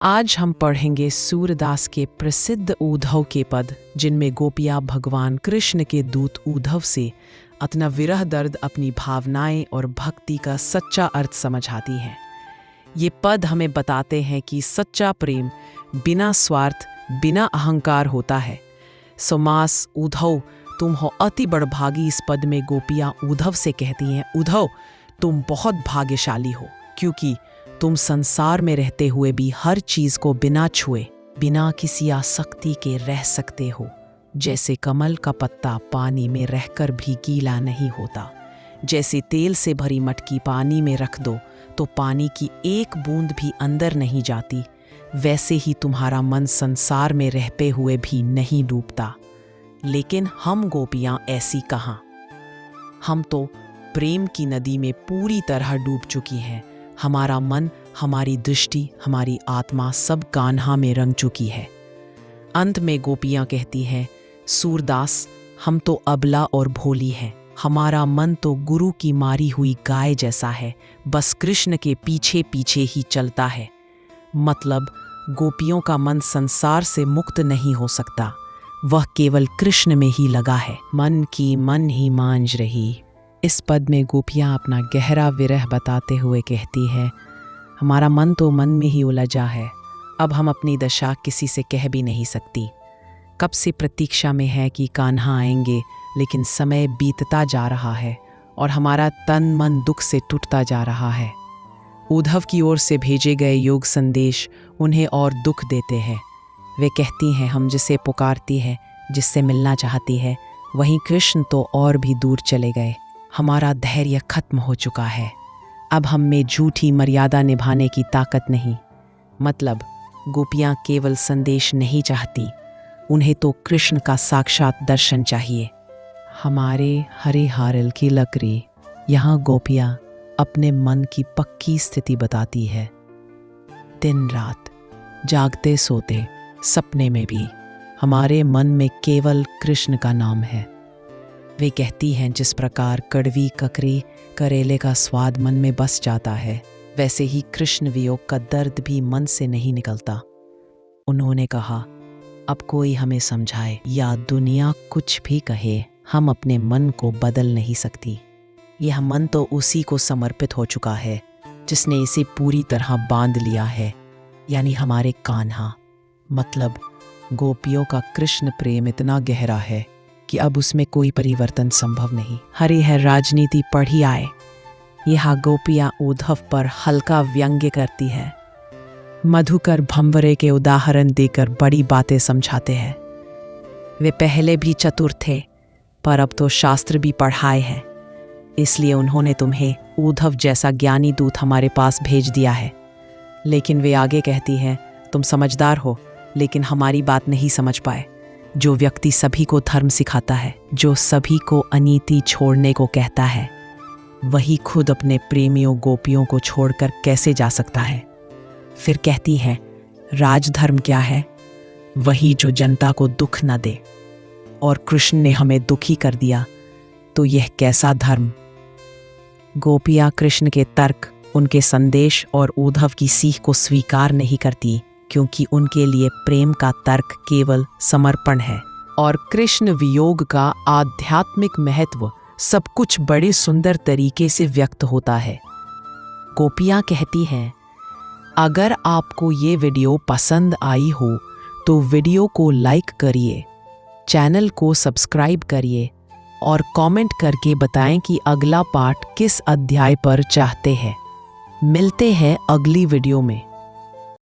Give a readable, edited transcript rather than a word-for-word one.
आज हम पढ़ेंगे सूरदास के प्रसिद्ध उद्धव के पद, जिनमें गोपियाँ भगवान कृष्ण के दूत उद्धव से अपना विरह दर्द, अपनी भावनाएं और भक्ति का सच्चा अर्थ समझाती हैं। ये पद हमें बताते हैं कि सच्चा प्रेम बिना स्वार्थ, बिना अहंकार होता है। समास उद्धव तुम हो अति बड़भागी। इस पद में गोपियाँ उद्धव से कहती हैं, उद्धव तुम बहुत भाग्यशाली हो, क्योंकि तुम संसार में रहते हुए भी हर चीज को बिना छुए, बिना किसी आसक्ति के रह सकते हो। जैसे कमल का पत्ता पानी में रहकर भी गीला नहीं होता, जैसे तेल से भरी मटकी पानी में रख दो तो पानी की एक बूंद भी अंदर नहीं जाती, वैसे ही तुम्हारा मन संसार में रहते हुए भी नहीं डूबता। लेकिन हम गोपियां ऐसी कहाँ। हम तो प्रेम की नदी में पूरी तरह डूब चुकी हैं। हमारा मन, हमारी दृष्टि, हमारी आत्मा सब कान्हा में रंग चुकी है। अंत में गोपियां कहती हैं, सूरदास हम तो अबला और भोली हैं। हमारा मन तो गुरु की मारी हुई गाय जैसा है, बस कृष्ण के पीछे पीछे ही चलता है। मतलब गोपियों का मन संसार से मुक्त नहीं हो सकता, वह केवल कृष्ण में ही लगा है। मन की मन ही मांझ रही। इस पद में गोपियाँ अपना गहरा विरह बताते हुए कहती है, हमारा मन तो मन में ही उलझा है। अब हम अपनी दशा किसी से कह भी नहीं सकती। कब से प्रतीक्षा में है कि कान्हा आएंगे, लेकिन समय बीतता जा रहा है और हमारा तन मन दुख से टूटता जा रहा है। उद्धव की ओर से भेजे गए योग संदेश उन्हें और दुख देते हैं। वे कहती हैं, हम जिसे पुकारती हैं, जिससे मिलना चाहती है, वहीं कृष्ण तो और भी दूर चले गए। हमारा धैर्य खत्म हो चुका है। अब हम में झूठी मर्यादा निभाने की ताकत नहीं। मतलब गोपियाँ केवल संदेश नहीं चाहती, उन्हें तो कृष्ण का साक्षात दर्शन चाहिए। हमारे हरे हारल की लकड़ी। यहाँ गोपियाँ अपने मन की पक्की स्थिति बताती है। दिन रात जागते सोते सपने में भी हमारे मन में केवल कृष्ण का नाम है। वे कहती हैं, जिस प्रकार कड़वी ककरी करेले का स्वाद मन में बस जाता है, वैसे ही कृष्ण वियोग का दर्द भी मन से नहीं निकलता। उन्होंने कहा, अब कोई हमें समझाए या दुनिया कुछ भी कहे, हम अपने मन को बदल नहीं सकती। यह मन तो उसी को समर्पित हो चुका है जिसने इसे पूरी तरह बांध लिया है, यानी हमारे कान्हा। मतलब गोपियों का कृष्ण प्रेम इतना गहरा है कि अब उसमें कोई परिवर्तन संभव नहीं। हरि है राजनीति पढ़ी आए। यह गोपियाँ उद्धव पर हल्का व्यंग्य करती है। मधुकर भंवरे के उदाहरण देकर बड़ी बातें समझाते हैं। वे पहले भी चतुर थे, पर अब तो शास्त्र भी पढ़ाए हैं, इसलिए उन्होंने तुम्हें उद्धव जैसा ज्ञानी दूत हमारे पास भेज दिया है। लेकिन वे आगे कहती हैं, तुम समझदार हो, लेकिन हमारी बात नहीं समझ पाए। जो व्यक्ति सभी को धर्म सिखाता है, जो सभी को अनीति छोड़ने को कहता है, वही खुद अपने प्रेमियों गोपियों को छोड़कर कैसे जा सकता है। फिर कहती है, राजधर्म क्या है? वही जो जनता को दुख न दे, और कृष्ण ने हमें दुखी कर दिया, तो यह कैसा धर्म? गोपियाँ कृष्ण के तर्क, उनके संदेश और उद्धव की सीख को स्वीकार नहीं करती, क्योंकि उनके लिए प्रेम का तर्क केवल समर्पण है और कृष्ण वियोग का आध्यात्मिक महत्व सब कुछ बड़े सुंदर तरीके से व्यक्त होता है। गोपियाँ कहती हैं, अगर आपको ये वीडियो पसंद आई हो तो वीडियो को लाइक करिए, चैनल को सब्सक्राइब करिए और कमेंट करके बताएं कि अगला पार्ट किस अध्याय पर चाहते हैं। मिलते हैं अगली वीडियो में।